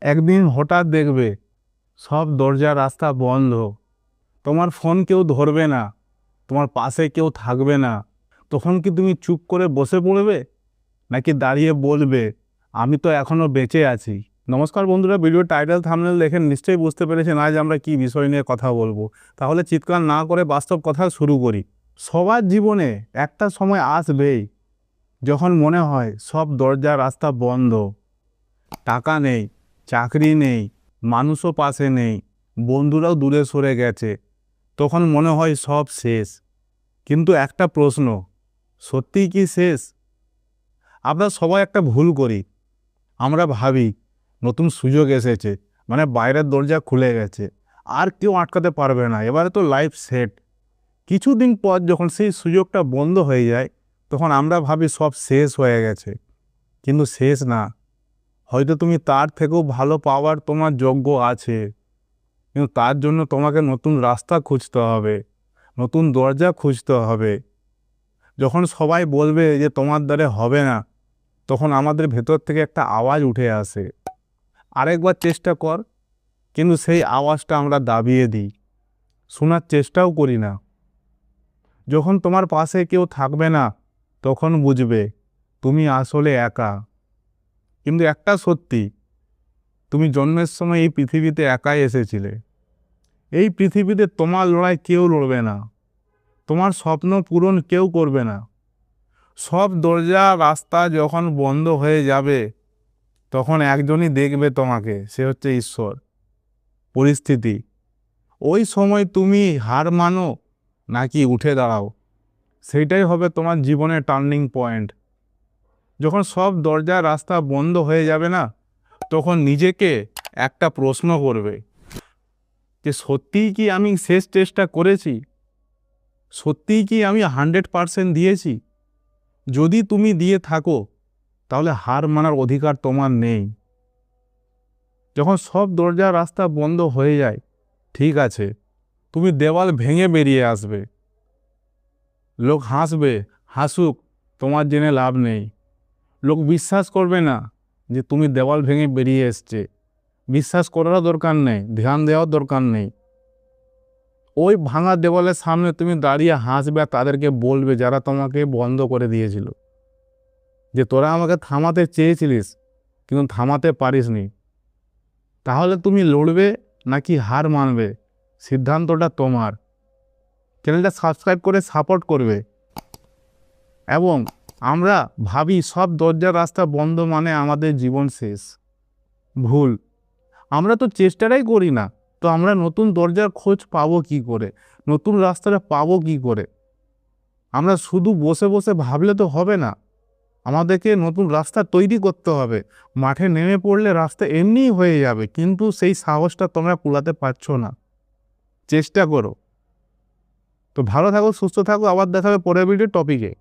একদিন হঠাৎ দেখবে সব দরজা রাস্তা বন্ধ। তোমার ফোন কেউ ধরবে না, তোমার পাশে কেউ থাকবে না। তখন কি তুমি চুপ করে বসে পড়বে, নাকি দাঁড়িয়ে বলবে আমি তো এখনো বেঁচে আছি? নমস্কার বন্ধুরা, ভিডিও টাইটেল থাম্বনেল দেখে নিশ্চয়ই বুঝতে পেরেছেন আজ আমরা কি বিষয় নিয়ে কথা বলবো। তাহলে চিৎকার না করে বাস্তব কথা শুরু করি। সবার জীবনে একটা সময় আসবেই যখন মনে হয় সব দরজা রাস্তা বন্ধ। টাকা নেই, চাকরি নেই, মানুষও পাশে নেই, বন্ধুরাও দূরে সরে গেছে। তখন মনে হয় সব শেষ। কিন্তু একটা প্রশ্ন, সত্যিই কি শেষ? আমরা সবাই একটা ভুল করি। আমরা ভাবি নতুন সুযোগ এসেছে, মানে বাইরের দরজা খুলে গেছে, আর কেউ আটকাতে পারবে না, এবারে তো লাইফ সেট। কিছুদিন পর যখন সেই সুযোগটা বন্ধ হয়ে যায়, তখন আমরা ভাবি সব শেষ হয়ে গেছে। কিন্তু শেষ না। হয়তো তুমি তার থেকেও ভালো পাওয়ার তোমার যোগ্য আছে, কিন্তু তার জন্য তোমাকে নতুন রাস্তা খুঁজতে হবে, নতুন দরজা খুঁজতে হবে। যখন সবাই বলবে যে তোমার দ্বারা হবে না, তখন আমাদের ভেতর থেকে একটা আওয়াজ উঠে আসে, আরেকবার চেষ্টা কর। কিন্তু সেই আওয়াজটা আমরা দাবিয়ে দিই, শোনার চেষ্টাও করি না। যখন তোমার পাশে কেউ থাকবে না, তখন বুঝবে তুমি আসলে একা। কিন্তু একটা সত্যি, তুমি জন্মের সময় এই পৃথিবীতে একাই এসেছিলে। এই পৃথিবীতে তোমার লড়াই কেউ লড়বে না, তোমার স্বপ্ন পূরণ কেউ করবে না। সব দরজা রাস্তা যখন বন্ধ হয়ে যাবে, তখন একজনই দেখবে তোমাকে, সে হচ্ছে ঈশ্বর, পরিস্থিতি। ওই সময় তুমি হার মানো নাকি উঠে দাঁড়াও, সেইটাই হবে তোমার জীবনের টার্নিং পয়েন্ট। যখন সব দরজা রাস্তা বন্ধ হয়ে যাবে না, তখন নিজেকে একটা প্রশ্ন করবে যে সত্যিই কি আমি শেষ চেষ্টা করেছি? সত্যিই কি আমি 100% দিয়েছি? যদি তুমি দিয়ে থাকো, তাহলে হার মানার অধিকার তোমার নেই। যখন সব দরজা রাস্তা বন্ধ হয়ে যায়, ঠিক আছে, তুমি দেওয়াল ভেঙে বেরিয়ে আসবে। লোক হাসবে, হাসুক, তোমার জেনে লাভ নেই। লোক বিশ্বাস করবে না যে তুমি দেওয়াল ভেঙে বেরিয়ে এসছে। বিশ্বাস করারও দরকার নেই, ধ্যান দেওয়ার দরকার নেই। ওই ভাঙা দেওয়ালের সামনে তুমি দাঁড়িয়ে হাসবে আর তাদেরকে বলবে যারা তোমাকে বন্ধ করে দিয়েছিল, যে তোরা আমাকে থামাতে চেয়েছিলিস কিন্তু থামাতে পারিসনি। তাহলে তুমি লড়বে নাকি হার মানবে, সিদ্ধান্তটা তোমার। চ্যানেলটা সাবস্ক্রাইব করে সাপোর্ট করবে। এবং আমরা ভাবি সব দরজার রাস্তা বন্ধ মানে আমাদের জীবন শেষ। ভুল। আমরা তো চেষ্টাটাই করি না, তো আমরা নতুন দরজার খোঁজ পাবো কি করে, নতুন রাস্তাটা পাবো কি করে? আমরা শুধু বসে বসে ভাবলে তো হবে না, আমাদেরকে নতুন রাস্তা তৈরি করতে হবে। মাঠে নেমে পড়লে রাস্তা এমনিই হয়ে যাবে, কিন্তু সেই সাহসটা তোমরা কুলাতে পারছো না। চেষ্টা করো। তো ভালো থাকো, সুস্থ থাকো, আবার দেখা হবে পরের ভিডিও টপিকে।